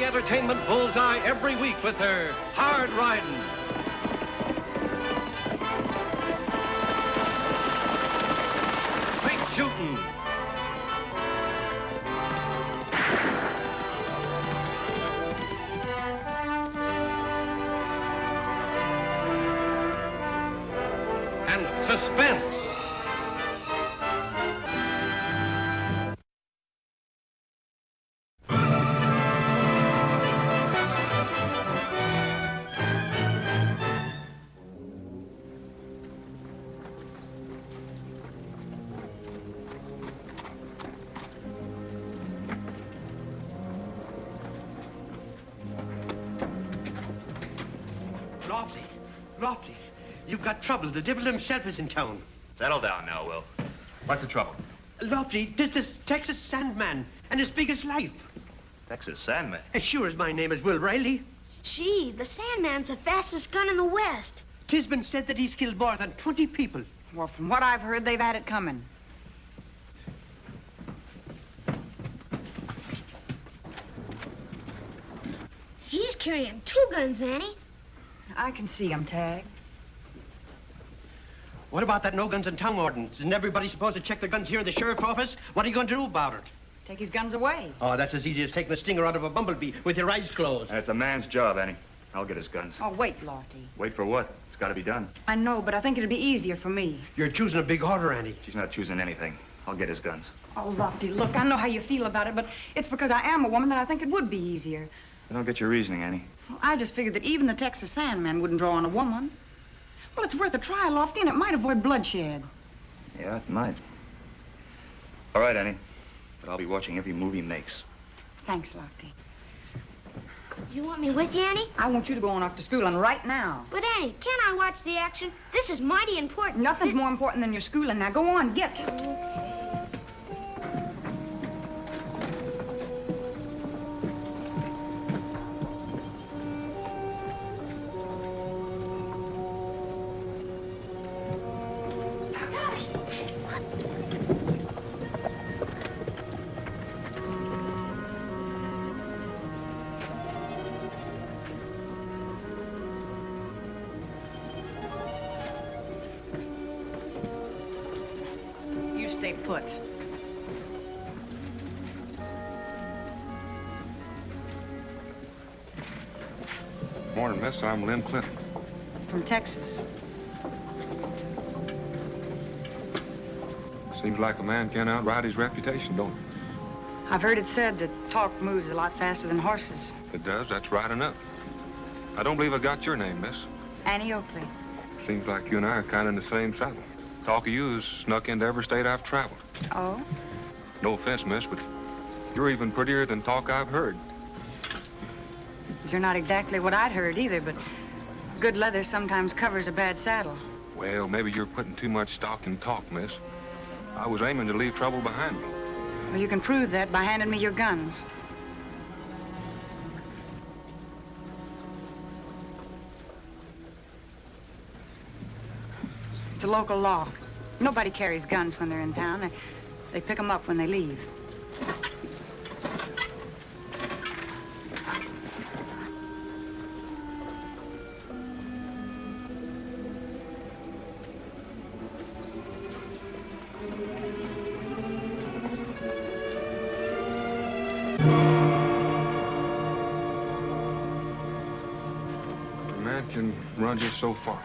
the entertainment bullseye every week with their hard riding, straight shooting, and suspense. Lofty, you've got trouble. The devil himself is in town. Settle down now, Will. What's the trouble? Lofty, this is Texas Sandman, and as big as life. Texas Sandman? As sure as my name is Will Riley. Gee, the Sandman's the fastest gun in the West. 'Tis been said that he's killed more than 20 people. Well, from what I've heard, they've had it coming. He's carrying 2 guns, Annie. I can see him, Tagg. What about that no guns in town ordinance? Isn't everybody supposed to check their guns here in the sheriff's office? What are you going to do about it? Take his guns away. Oh, that's as easy as taking a stinger out of a bumblebee with your eyes closed. It's a man's job, Annie. I'll get his guns. Oh, wait, Lofty. Wait for what? It's got to be done. I know, but I think it'd be easier for me. You're choosing a big order, Annie. She's not choosing anything. I'll get his guns. Oh, Lofty, look, I know how you feel about it, but it's because I am a woman that I think it would be easier. I don't get your reasoning, Annie. Well, I just figured that even the Texas Sandman wouldn't draw on a woman. Well, it's worth a try, Lofty, and it might avoid bloodshed. Yeah, it might. All right, Annie. But I'll be watching every move he makes. Thanks, Lofty. You want me with you, Annie? I want you to go on off to school, and right now. But, Annie, can't I watch the action? This is mighty important. Nothing's more important than your schooling. Now, go on, get. Stay put. Morning, miss. I'm Lynn Clinton. From Texas. Seems like a man can't outride his reputation, don't it? I've heard it said that talk moves a lot faster than horses. It does. That's right enough. I don't believe I got your name, miss. Annie Oakley. Seems like you and I are kind of in the same saddle. Talk of you has snuck into every state I've traveled. Oh? No offense, miss, but you're even prettier than talk I've heard. You're not exactly what I'd heard either, but good leather sometimes covers a bad saddle. Well, maybe you're putting too much stock in talk, miss. I was aiming to leave trouble behind me. Well, you can prove that by handing me your guns. It's a local law. Nobody carries guns when they're in town. They pick them up when they leave. A man can run just so far.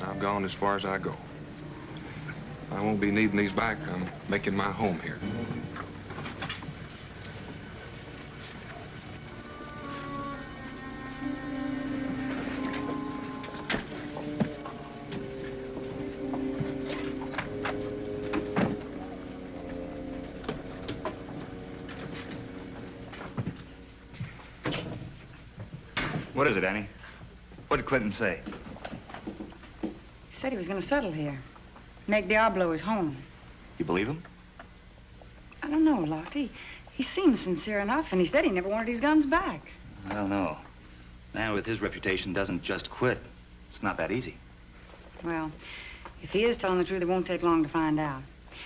I've gone as far as I go. I won't be needing these back. I'm making my home here. What is it, Annie? What did Clinton say? He said he was going to settle here. Make Diablo his home. You believe him? I don't know, Lofty. He seems sincere enough, and he said he never wanted his guns back. I don't know. Man with his reputation doesn't just quit. It's not that easy. Well, if he is telling the truth, it won't take long to find out.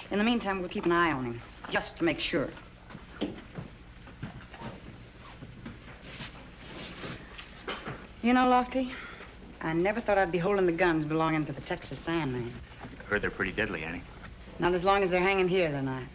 In the meantime, we'll keep an eye on him, just to make sure. You know, Lofty, I never thought I'd be holding the guns belonging to the Texas Sandman. I've heard they're pretty deadly, Annie. Not as long as they're hanging here tonight.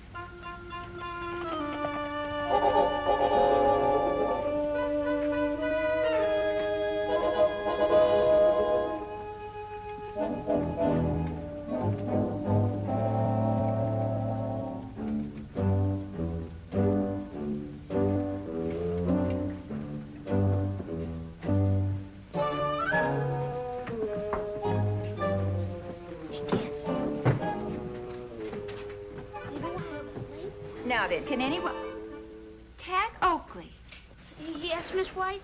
Now then, can anyone... Tagg Oakley. Yes, Miss White?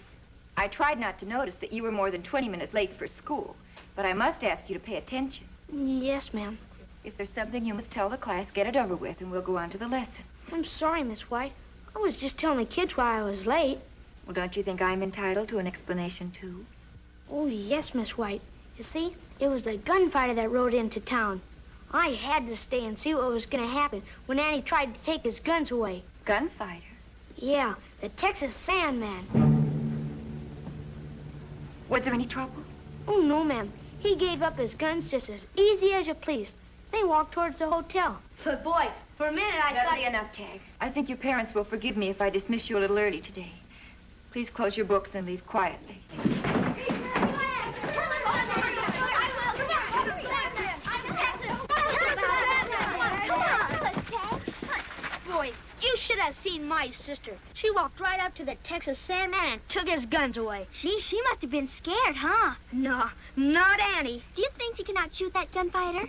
I tried not to notice that you were more than 20 minutes late for school, but I must ask you to pay attention. Yes, ma'am. If there's something you must tell the class, get it over with, and we'll go on to the lesson. I'm sorry, Miss White. I was just telling the kids why I was late. Well, don't you think I'm entitled to an explanation, too? Oh, yes, Miss White. You see, it was a gunfighter that rode into town. I had to stay and see what was going to happen when Annie tried to take his guns away. Gunfighter? Yeah, the Texas Sandman. Was there any trouble? Oh, no, ma'am. He gave up his guns just as easy as you please. They walked towards the hotel. But, boy, for a minute I That'll thought... be enough, Tagg. I think your parents will forgive me if I dismiss you a little early today. Please close your books and leave quietly. Boy, you should have seen my sister. She walked right up to the Texas Sandman and took his guns away. She must have been scared, huh? No, not Annie. Do you think she cannot shoot that gunfighter?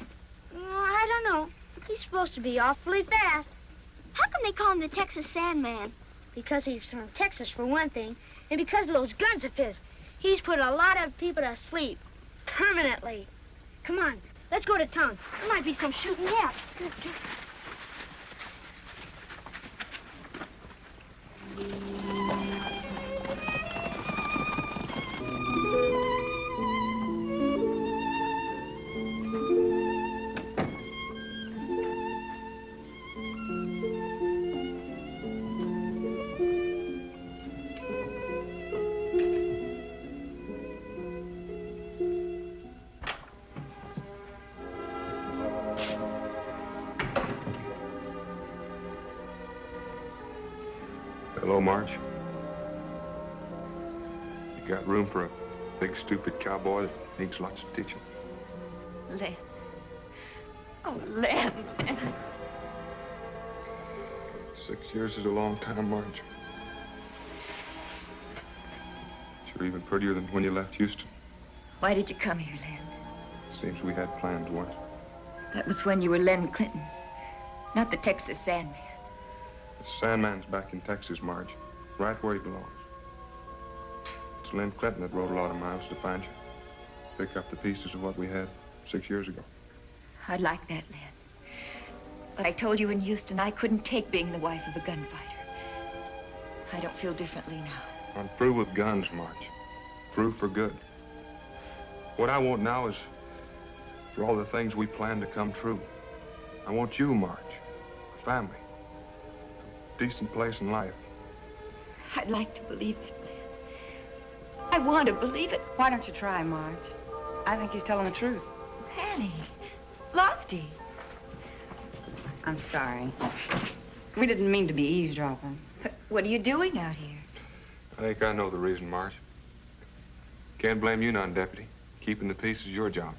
I don't know. He's supposed to be awfully fast. How come they call him the Texas Sandman? Because he's from Texas, for one thing, and because of those guns of his. He's put a lot of people to sleep. Permanently. Come on, let's go to town. There might be some shooting yet. Hello, Marge. You got room for a big, stupid cowboy that needs lots of teaching? Len. Oh, Len. 6 years is a long time, Marge. But you're even prettier than when you left Houston. Why did you come here, Len? Seems we had plans once. That was when you were Len Clinton, not the Texas Sandman. The Sandman's back in Texas, Marge. Right where he belongs. It's Len Clinton that rode a lot of miles to find you. Pick up the pieces of what we had 6 years ago. I'd like that, Len. But I told you in Houston I couldn't take being the wife of a gunfighter. I don't feel differently now. I'm through with guns, Marge. Through for good. What I want now is for all the things we plan to come true. I want you, Marge. A family. A decent place in life. I'd like to believe it, Len. I want to believe it. Why don't you try, Marge? I think he's telling the truth. Annie. Lofty. I'm sorry. We didn't mean to be eavesdropping. What are you doing out here? I think I know the reason, Marge. Can't blame you none, Deputy. Keeping the peace is your job.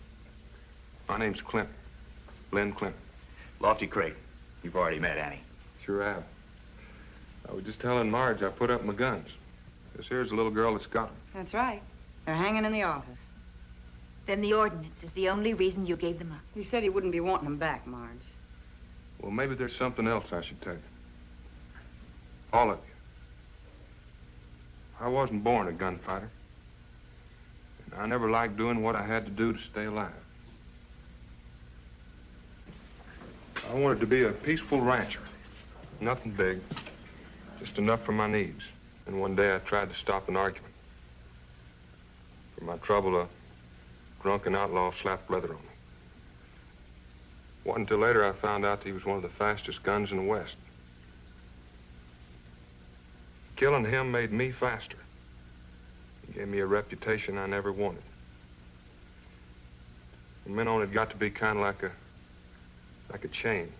My name's Clinton. Len Clinton. Lofty Craig. You've already met Annie. Sure have. I was just telling Marge I put up my guns. This here's the little girl that's got them. That's right. They're hanging in the office. Then the ordinance is the only reason you gave them up. You said he wouldn't be wanting them back, Marge. Well, maybe there's something else I should tell you. All of you. I wasn't born a gunfighter. And I never liked doing what I had to do to stay alive. I wanted to be a peaceful rancher. Nothing big. Just enough for my needs. And one day I tried to stop an argument. For my trouble, a drunken outlaw slapped leather on me. Wasn't until later I found out that he was one of the fastest guns in the West. Killing him made me faster. He Gave me a reputation I never wanted. From then on, it got to be kind of like a chain.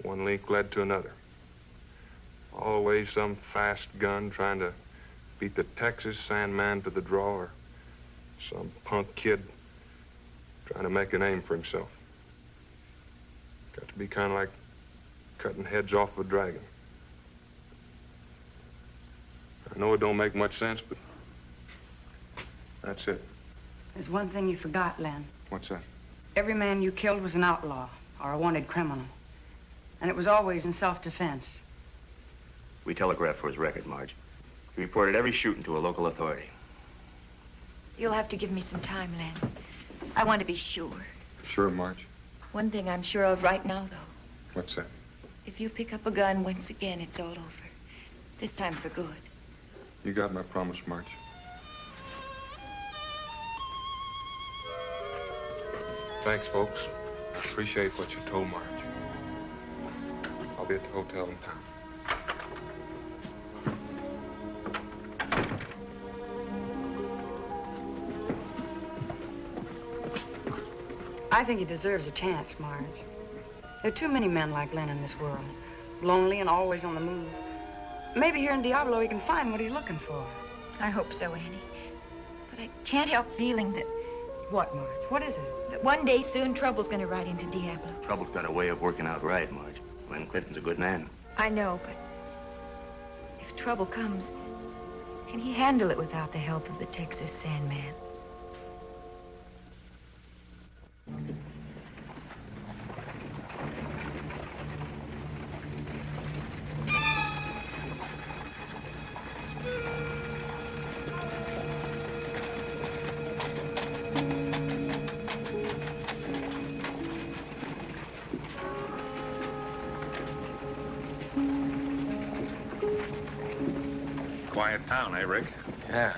One link led to another. Always some fast gun trying to beat the Texas Sandman to the draw, or some punk kid trying to make a name for himself. Got to be kind of like cutting heads off of a dragon. I know it don't make much sense, but that's it. There's one thing you forgot, Len. What's that? Every man you killed was an outlaw or a wanted criminal. And it was always in self-defense. We telegraphed for his record, Marge. He reported every shooting to a local authority. You'll have to give me some time, Len. I want to be sure. Sure, Marge. One thing I'm sure of right now, though. What's that? If you pick up a gun once again, it's all over. This time for good. You got my promise, Marge. Thanks, folks. Appreciate what you told Marge. I'll be at the hotel in town. I think he deserves a chance, Marge. There are too many men like Len in this world. Lonely and always on the move. Maybe here in Diablo he can find what he's looking for. I hope so, Annie. But I can't help feeling that... What, Marge? What is it? That one day soon trouble's gonna ride into Diablo. Trouble's got a way of working out right, Marge. Len Clinton's a good man. I know, but if trouble comes, can he handle it without the help of the Texas Sandman? Quiet town, eh, Rick? Yeah.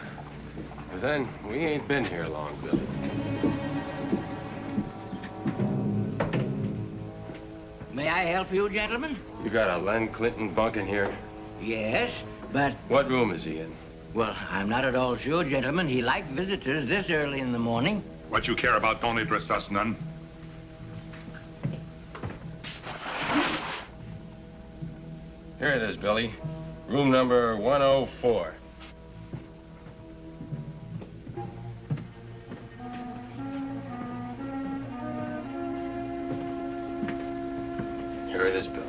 But then, we ain't been here long, Billy. May I help you, gentlemen? You got a Len Clinton bunk in here? Yes, but... What room is he in? Well, I'm not at all sure, gentlemen. He liked visitors this early in the morning. What you care about don't interest us none. Here it is, Billy. Room number 104. Here it is, Billy.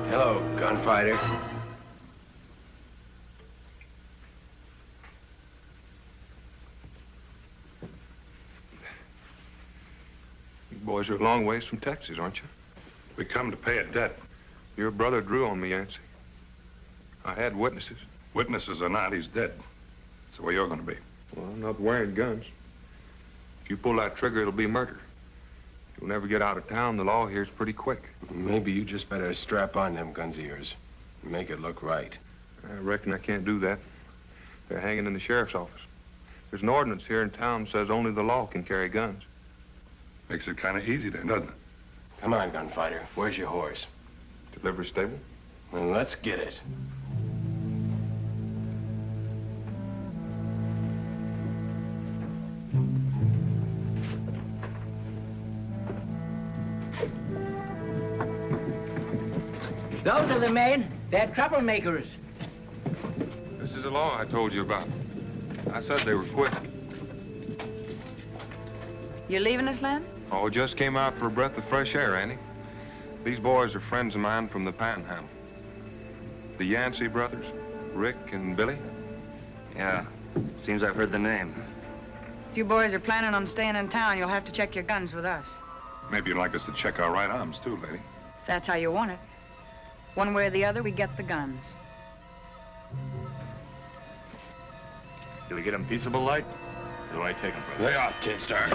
Hello, gunfighter. You boys are a long ways from Texas, aren't you? We come to pay a debt. Your brother drew on me, Yancey. I had witnesses. Witnesses or not, he's dead. That's the way you're going to be. Well, I'm not wearing guns. If you pull that trigger, it'll be murder. You'll never get out of town. The law here's pretty quick. Maybe you just better strap on them guns of yours. Make it look right. I reckon I can't do that. They're hanging in the sheriff's office. There's an ordinance here in town that says only the law can carry guns. Makes it kind of easy then, doesn't it? Come on, gunfighter. Where's your horse? Delivery stable? Well, let's get it. Those are the men. They're troublemakers. This is the law I told you about. I said they were quick. You leaving us, Len? Oh, just came out for a breath of fresh air, Annie. These boys are friends of mine from the Panhandle. The Yancey brothers, Rick and Billy. Yeah, seems I've heard the name. If you boys are planning on staying in town, you'll have to check your guns with us. Maybe you'd like us to check our right arms, too, lady. If that's how you want it. One way or the other, we get the guns. Do we get him peaceable light? Or do I take him for Lay off, Tin Star.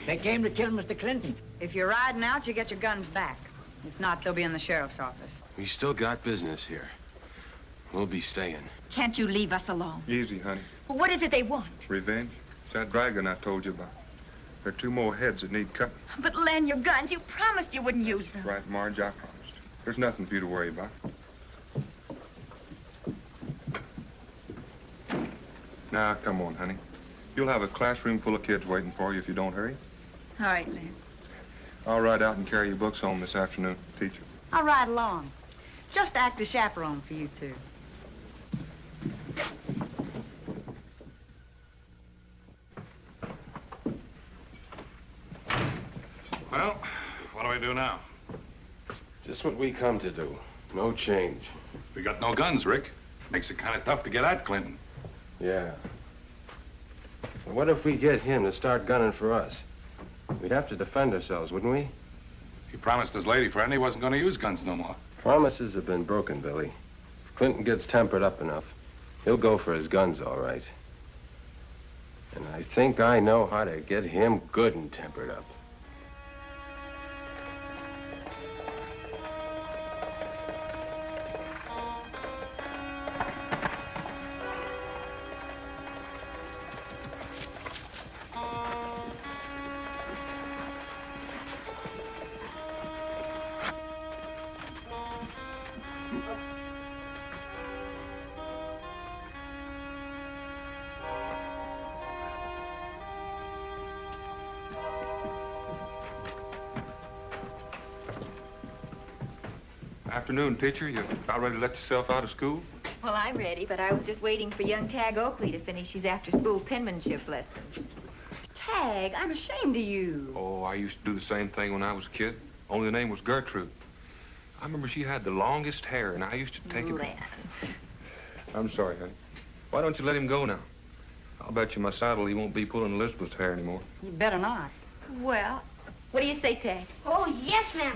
They came to kill Mr. Clinton. If you're riding out, you get your guns back. If not, they'll be in the sheriff's office. We still got business here. We'll be staying. Can't you leave us alone? Easy, honey. Well, what is it they want? Revenge? It's that dragon I told you about. There are 2 more heads that need cutting. But Len, your guns, you promised you wouldn't use them. Right, Marge, I promised. There's nothing for you to worry about. Now, come on, honey. You'll have a classroom full of kids waiting for you if you don't hurry. All right, Len. I'll ride out and carry your books home this afternoon, teacher. I'll ride along. Just act as chaperone for you two. Well, what do we do now? Just what we come to do. No change. We got no guns, Rick. Makes it kind of tough to get at Clinton. Yeah. What if we get him to start gunning for us? We'd have to defend ourselves, wouldn't we? He promised his lady friend he wasn't going to use guns no more. Promises have been broken, Billy. If Clinton gets tempered up enough, he'll go for his guns, all right. And I think I know how to get him good and tempered up. Afternoon, teacher. You about ready to let yourself out of school? Well, I'm ready, but I was just waiting for young Tagg Oakley to finish his after-school penmanship lesson. Tagg, I'm ashamed of you. Oh, I used to do the same thing when I was a kid. Only the name was Gertrude. I remember she had the longest hair, and I used to take it. Len. I'm sorry, honey. Why don't you let him go now? I'll bet you my saddle he won't be pulling Elizabeth's hair anymore. You better not. Well, what do you say, Tagg? Oh, yes, ma'am.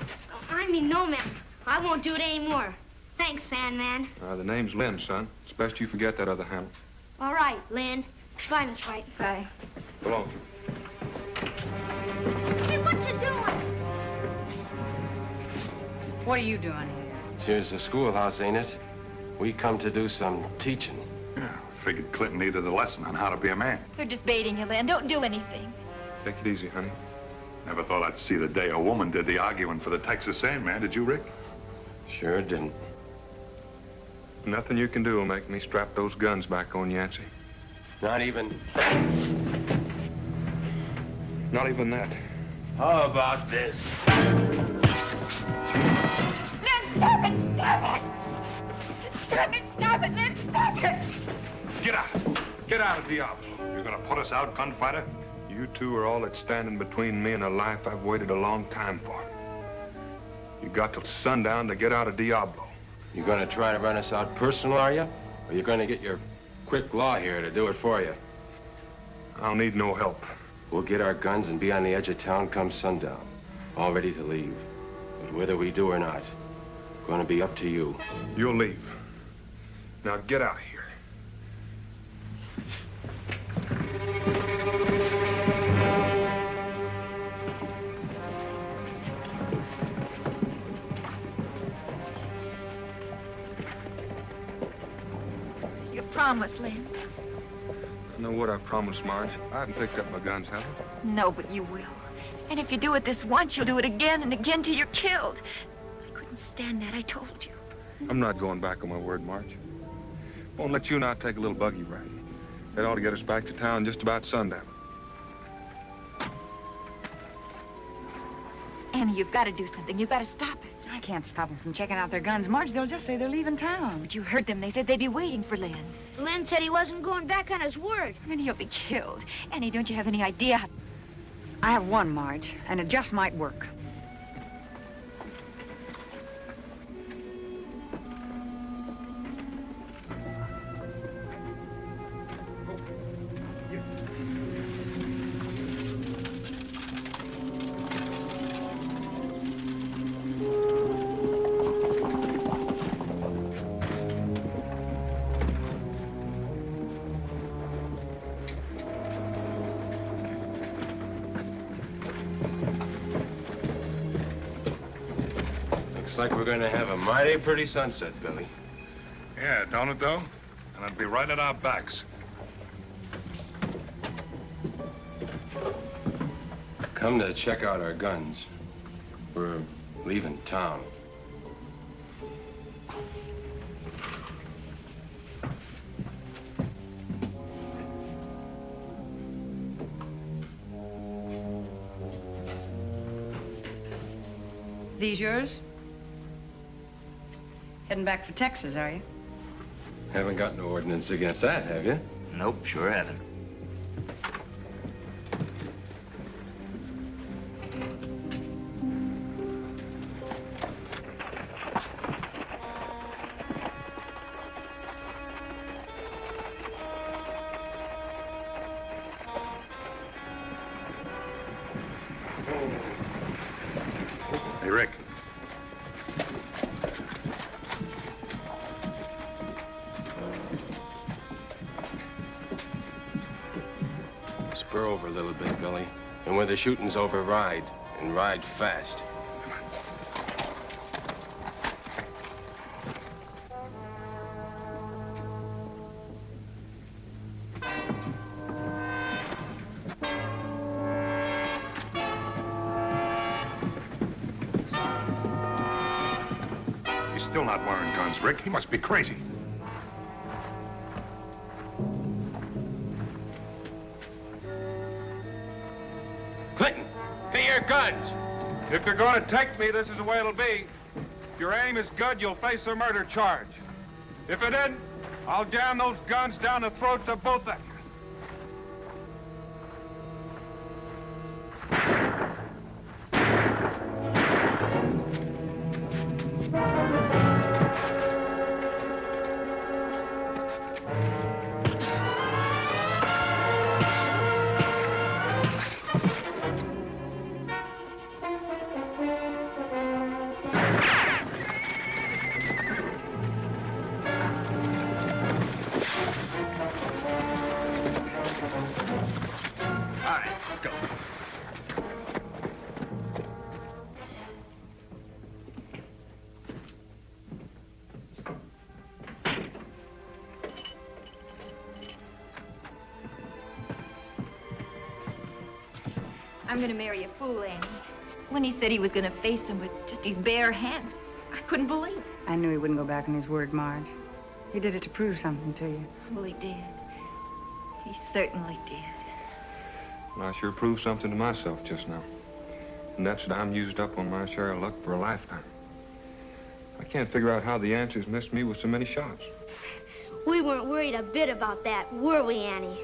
I mean, no, ma'am. I won't do it anymore. Thanks, Sandman. The name's Lynn, son. It's best you forget that other handle. All right, Lynn. Bye, Miss White. Bye. Go on. Hey, what you doing? What are you doing here? Here's the schoolhouse, ain't it? We come to do some teaching. Yeah, figured Clinton needed a lesson on how to be a man. They're just baiting you, Len. Don't do anything. Take it easy, honey. Never thought I'd see the day a woman did the arguing for the Texas Sandman, did you, Rick? Sure didn't. Nothing you can do will make me strap those guns back on Yancey. Not even... Not even that. How about this? Len, stop it! Stop it! Stop it! Stop it, Len! Stop it! Get out! Get out of Diablo. You're gonna put us out, gunfighter? You two are all that's standing between me and a life I've waited a long time for. You got till sundown to get out of Diablo. You gonna try to run us out personal, are you? Or you gonna get your quick law here to do it for you? I'll need no help. We'll get our guns and be on the edge of town come sundown, all ready to leave. But whether we do or not, gonna be up to you. You'll leave. Now get out of here. You promised, Len. I know what I promised, Marge. I haven't picked up my guns, have I? No, but you will. And if you do it this once, you'll do it again and again till you're killed. I couldn't stand that, I told you. I'm not going back on my word, Marge. Won't let you and I take a little buggy ride. That ought to get us back to town just about sundown. Annie, you've got to do something. You've got to stop it. I can't stop them from checking out their guns. Marge, they'll just say they're leaving town. But you heard them. They said they'd be waiting for Len. Len said he wasn't going back on his word. And he'll be killed. Annie, don't you have any idea? I have one, Marge, and it just might work. like we're gonna have a mighty pretty sunset, Billy. Yeah, don't it, though? And it'll be right at our backs. Come to check out our guns. We're leaving town. These yours? Heading back for Texas, are you? Haven't got no ordinance against that, have you? Nope, sure haven't. Hey, Rick. Spur over a little bit, Billy. And when the shooting's over, ride. And ride fast. He's still not wearing guns, Rick. He must be crazy. Clinton, to your guns! If you're going to take me, this is the way it'll be. If your aim is good, you'll face a murder charge. If it isn't, I'll jam those guns down the throats of both of you. I'm gonna marry a fool, Annie. When he said he was gonna face him with just his bare hands, I couldn't believe it. I knew he wouldn't go back on his word, Marge. He did it to prove something to you. Well, he did. He certainly did. Well, I sure proved something to myself just now. And that's that I'm used up on my share of luck for a lifetime. I can't figure out how the Yanceys missed me with so many shots. We weren't worried a bit about that, were we, Annie?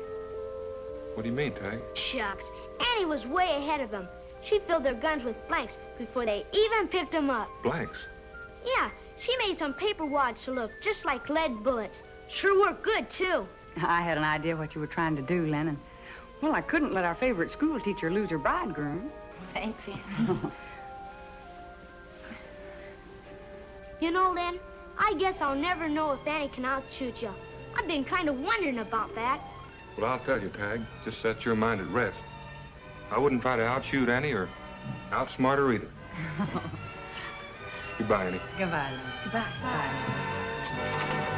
What do you mean, Tagg? Shucks. Annie was way ahead of them. She filled their guns with blanks before they even picked them up. Blanks? Yeah, she made some paper wads to look just like lead bullets. Sure worked good, too. I had an idea what you were trying to do, Lennon. Well, I couldn't let our favorite school teacher lose her bridegroom. Thanks, Annie. You know, Len, I guess I'll never know if Annie can outshoot you. I've been kind of wondering about that. Well, I'll tell you, Tagg. Just set your mind at rest. I wouldn't try to outshoot Annie or outsmart her either. Goodbye, Annie. Goodbye, Lennon. Goodbye. Bye.